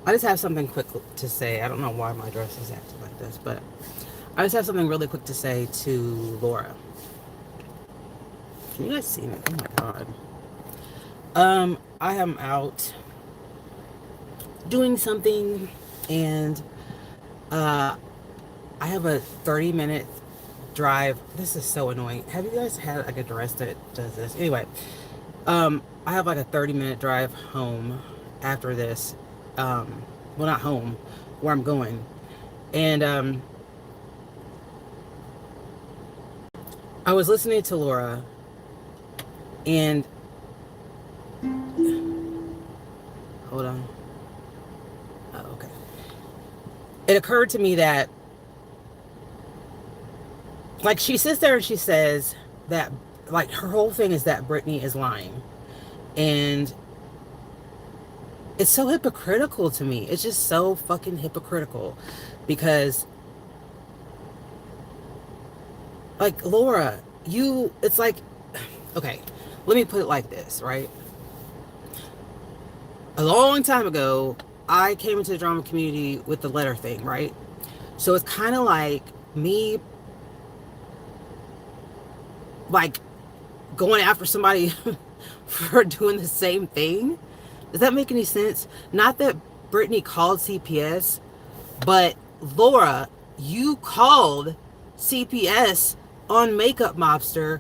I just have something quick to say. I don't know why my dress is acting like this, but I just have something really quick to say to Laura. Can you guys see me? Oh my god. I am out doing something, and uh, I have a 30-minute drive. This is so annoying. Have you guys had like a dress that does this? Anyway, I have like a 30-minute drive home after this. Well, not home, where I'm going, and I was listening to Laura, and hold on. Oh, okay. It occurred to me that, like, she sits there and she says that, like, her whole thing is that Brittany is lying, and it's so hypocritical to me. It's just so fucking hypocritical, because, like, Laura, it's like, okay, let me put it like this, right? A long time ago, I came into the drama community with the letter thing, right? So it's kind of like me, like, going after somebody for doing the same thing. Does that make any sense? Not that Brittany called CPS, but Laura, you called CPS on Makeup Mobster.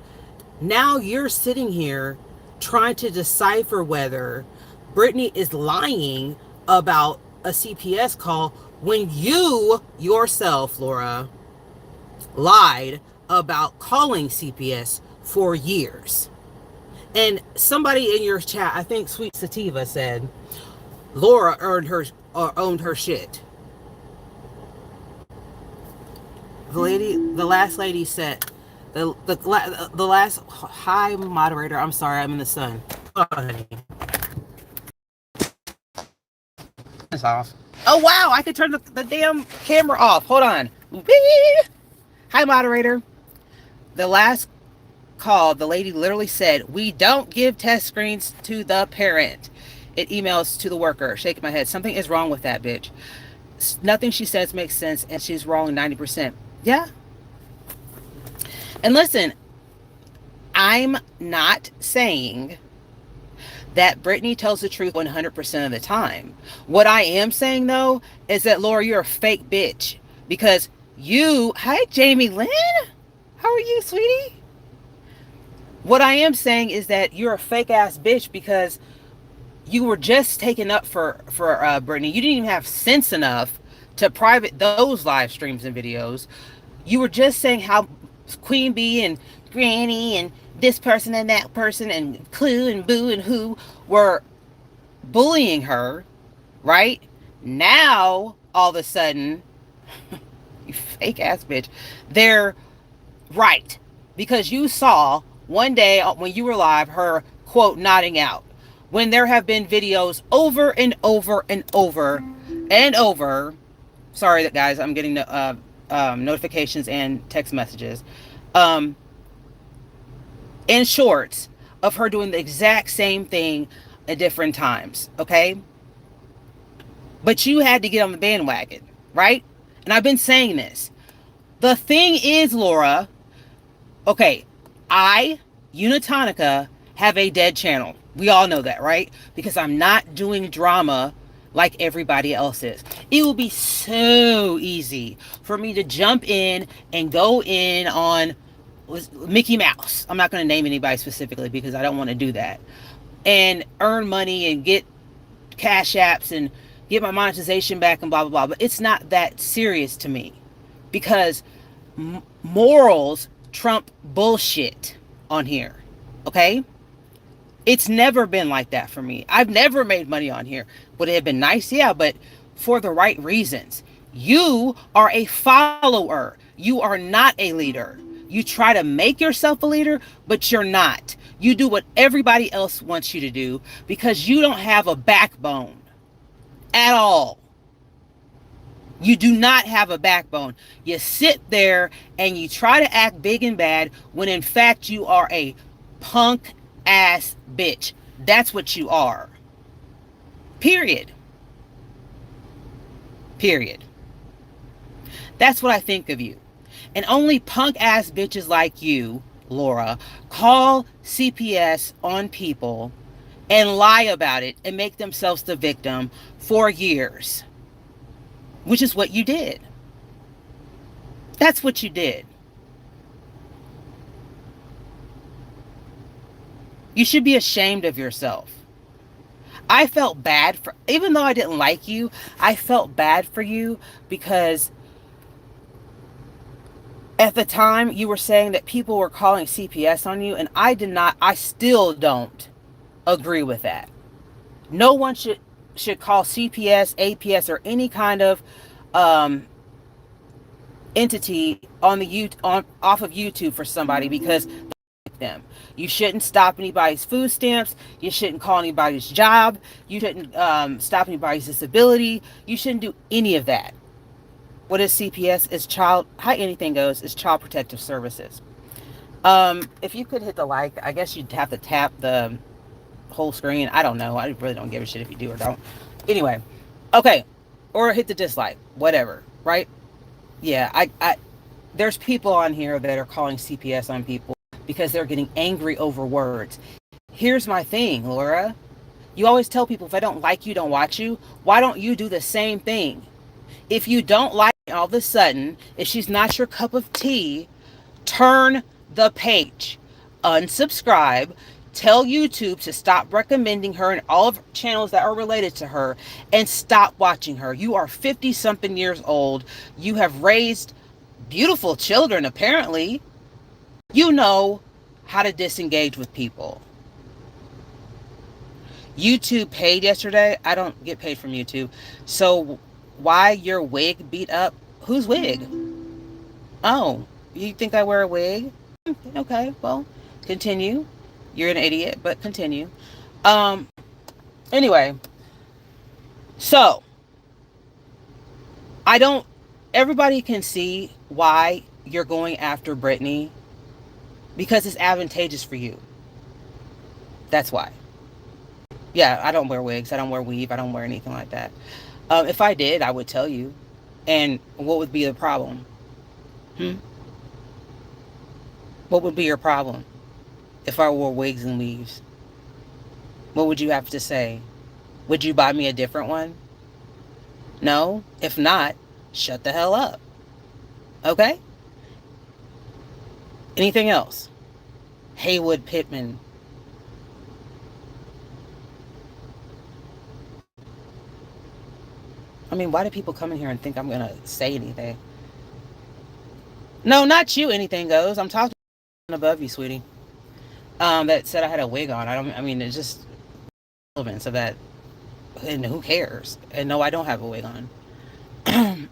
Now you're sitting here trying to decipher whether Brittany is lying about a CPS call when you yourself, Laura, lied about calling CPS for years. And somebody in your chat, I think Sweet Sativa, said Laura owned her shit. The last lady said, the last hi moderator. I'm sorry, I'm in the sun. Hold on, honey. It's off. Oh wow, I could turn the damn camera off. Hold on. Hi moderator. The last call, the lady literally said, "We don't give test screens to the parent. It emails to the worker." Shaking my head. Something is wrong with that bitch. Nothing she says makes sense, and she's wrong 90%. Yeah. And listen, I'm not saying that Brittany tells the truth 100% of the time. What I am saying, though, is that, Laura, you're a fake bitch. Because hi, Jamie Lynn. How are you, sweetie? What I am saying is that you're a fake ass bitch, because you were just taken up for Brittany. You didn't even have sense enough to private those live streams and videos. You were just saying how Queen Bee and Granny and this person and that person and Clue and Boo and Who were bullying her, right? Now, all of a sudden, you fake ass bitch, they're right. Because you saw one day when you were live, her, quote, nodding out. When there have been videos over and over and over and over. Sorry, that guys, I'm getting notifications and text messages. In shorts of her doing the exact same thing at different times, okay? But you had to get on the bandwagon, right? And I've been saying this. The thing is, Laura, okay, UNITONIKA, have a dead channel. We all know that, right? Because I'm not doing drama like everybody else is. It will be so easy for me to jump in and go in on Mickey Mouse. I'm not going to name anybody specifically because I don't want to do that. And earn money and get cash apps and get my monetization back and blah, blah, blah. But it's not that serious to me, because morals trump bullshit on here. Okay? It's never been like that for me. I've never made money on here. Would it have been nice? Yeah, but for the right reasons. You are a follower. You are not a leader. You try to make yourself a leader, but you're not. You do what everybody else wants you to do because you don't have a backbone at all. You do not have a backbone. You sit there and you try to act big and bad when in fact you are a punk ass bitch. That's what you are. Period. Period. That's what I think of you. And only punk ass bitches like you, Laura, call CPS on people and lie about it and make themselves the victim for years, which is what you did. That's what you did. You should be ashamed of yourself. I felt bad for, even though I didn't like you, I felt bad for you because at the time you were saying that people were calling CPS on you, and I did not, I still don't agree with that. No one should call CPS, APS, or any kind of um, entity on off of YouTube for somebody because them. You shouldn't stop anybody's food stamps. You shouldn't call anybody's job. You shouldn't stop anybody's disability. You shouldn't do any of that. What is CPS? Is child, how anything goes, is Child Protective Services. If you could hit the like, I guess you'd have to tap the whole screen. I don't know. I really don't give a shit if you do or don't. Anyway, okay. Or hit the dislike, whatever, right? Yeah, I there's people on here that are calling CPS on people because they're getting angry over words. Here's my thing, Laura. You always tell people, if I don't like you, don't watch you. Why don't you do the same thing? If you don't like all of a sudden, if she's not your cup of tea, turn the page. Unsubscribe. Tell YouTube to stop recommending her and all of her channels that are related to her, and stop watching her. You are 50 something years old. You have raised beautiful children, apparently. You know how to disengage with people. YouTube paid yesterday. I don't get paid from YouTube. So why your wig beat up? Whose wig? Oh, you think I wear a wig? Okay, well, continue. You're an idiot, but continue. Anyway, so I don't, everybody can see why you're going after Brittany, because it's advantageous for you. That's why. Yeah, I don't wear wigs. I don't wear weave. I don't wear anything like that. If I did, I would tell you. And what would be the problem? What would be your problem if I wore wigs and weaves? What would you have to say? Would you buy me a different one? No? If not, shut the hell up. Okay? Anything else? Haywood Pittman. I mean, why do people come in here and think I'm going to say anything? No, not you, anything goes. I'm talking above you, sweetie. That said I had a wig on. I mean, it's just relevance of that. And who cares? And no, I don't have a wig on.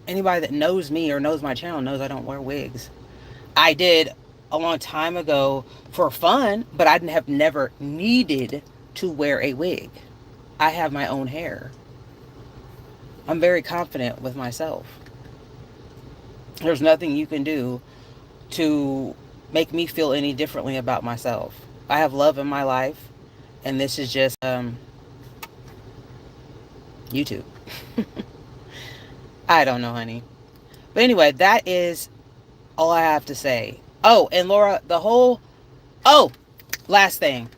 Anybody that knows me or knows my channel knows I don't wear wigs. I did a long time ago for fun, but I have never needed to wear a wig. I have my own hair. I'm very confident with myself. There's nothing you can do to make me feel any differently about myself. I have love in my life, and this is just YouTube. I don't know, honey. But anyway, that is all I have to say. Oh, and Laura, last thing.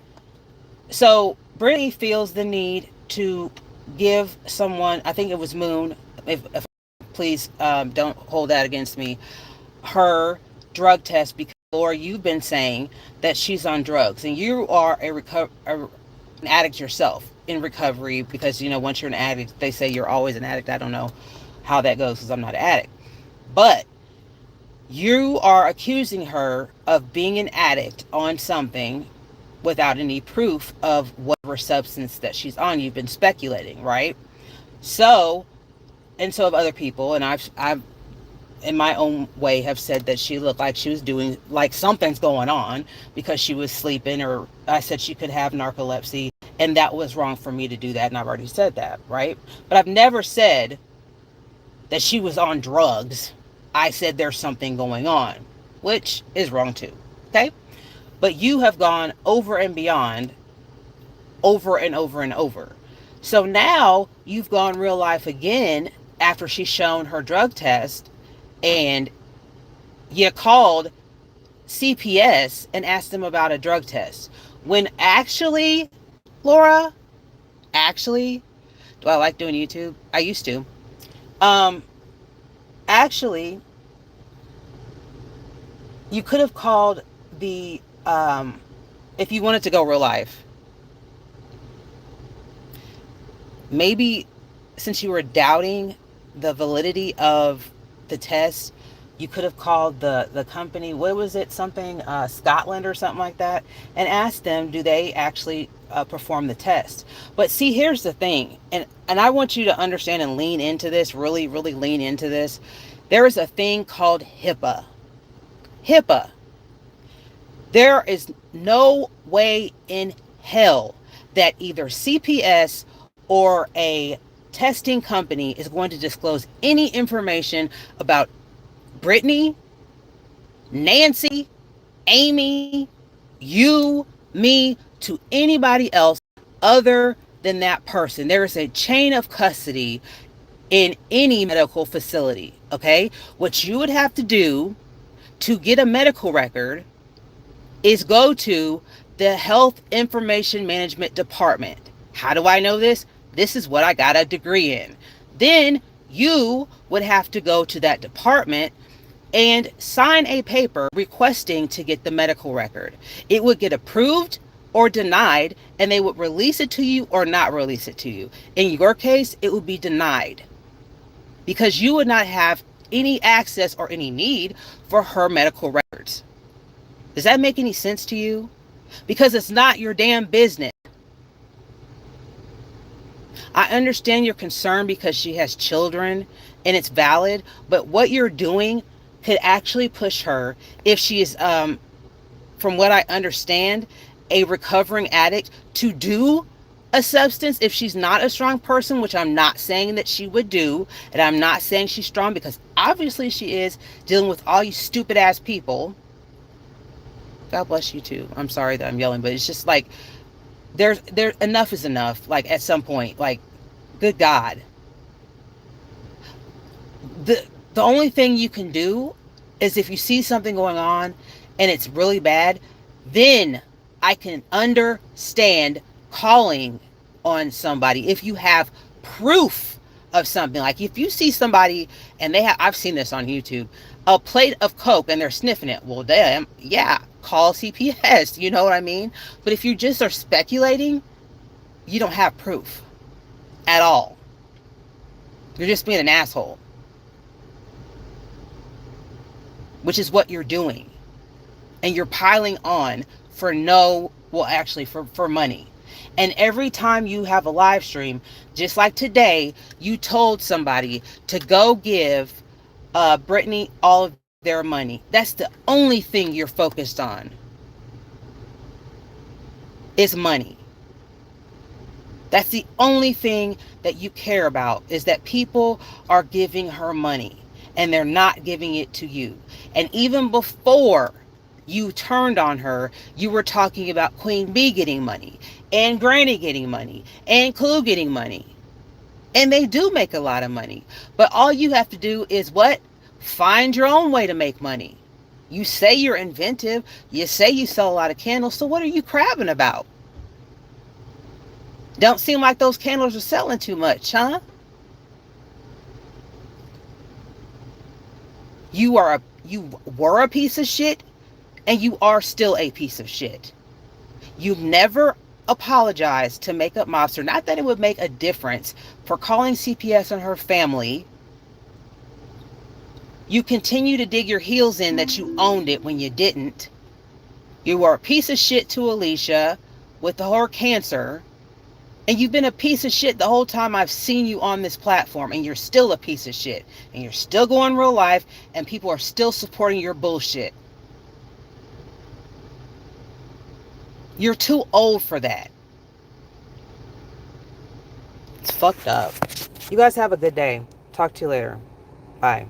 So Brittany feels the need to give someone, I think it was Moon, if please don't hold that against me, her drug test, because Laura, you've been saying that she's on drugs, and you are an addict yourself, in recovery, because once you're an addict, they say you're always an addict. I don't know how that goes because I'm not an addict, but you are accusing her of being an addict on something without any proof of whatever substance that she's on. You've been speculating, right? So, and so have other people, and I've in my own way have said that she looked like she was doing, like something's going on, because she was sleeping, or I said she could have narcolepsy, and that was wrong for me to do that, and I've already said that, right? But I've never said that she was on drugs. I said there's something going on, which is wrong too, okay? But you have gone over and beyond, over and over and over. So now you've gone real life again, after she's shown her drug test, and you called CPS and asked them about a drug test. When actually, Laura, actually, do I like doing YouTube? I used to. Um, actually, you could have called the, if you wanted to go real life, maybe since you were doubting the validity of the test, you could have called the company, what was it, something, Scotland or something like that, and asked them, do they actually perform the test? But see, here's the thing, and I want you to understand and lean into this, really, really lean into this. There is a thing called HIPAA. HIPAA. There is no way in hell that either CPS or a testing company is going to disclose any information about Brittany, Nancy, Amy, you, me, to anybody else other than that person. There is a chain of custody in any medical facility, okay? What you would have to do to get a medical record is go to the Health Information Management Department. How do I know this? This is what I got a degree in. Then you would have to go to that department and sign a paper requesting to get the medical record. It would get approved or denied, and they would release it to you or not release it to you. In your case, it would be denied because you would not have any access or any need for her medical records. Does that make any sense to you? Because it's not your damn business. I understand your concern because she has children and it's valid, but what you're doing could actually push her, if she is, from what I understand, a recovering addict, to do a substance if she's not a strong person, which I'm not saying that she would do, and I'm not saying she's strong because obviously she is dealing with all you stupid ass people. God bless you too. I'm sorry that I'm yelling, but it's just like there enough is enough. Like at some point, like, good God. The only thing you can do is if you see something going on and it's really bad, then I can understand calling on somebody if you have proof of something. Like if you see somebody and they have, I've seen this on YouTube, a plate of Coke and they're sniffing it. Well, damn, yeah, call CPS. You know what I mean? But if you just are speculating, you don't have proof at all. You're just being an asshole, which is what you're doing. And you're piling on for for money. And every time you have a live stream, just like today, you told somebody to go give Brittany all of their money. That's the only thing you're focused on, is money. That's the only thing that you care about, is that people are giving her money and they're not giving it to you. And even before you turned on her, you were talking about Queen Bee getting money and Granny getting money and Clue getting money. And they do make a lot of money. But all you have to do is what? Find your own way to make money. You say you're inventive. You say you sell a lot of candles. So what are you crabbing about? Don't seem like those candles are selling too much, huh? You were a piece of shit, and you are still a piece of shit. You've never apologized to Makeup Mobster. Not that it would make a difference for calling CPS on her family. You continue to dig your heels in that you owned it when you didn't. You were a piece of shit to Alicia with her cancer. And you've been a piece of shit the whole time I've seen you on this platform. And you're still a piece of shit. And you're still going real life. And people are still supporting your bullshit. You're too old for that. It's fucked up. You guys have a good day. Talk to you later. Bye.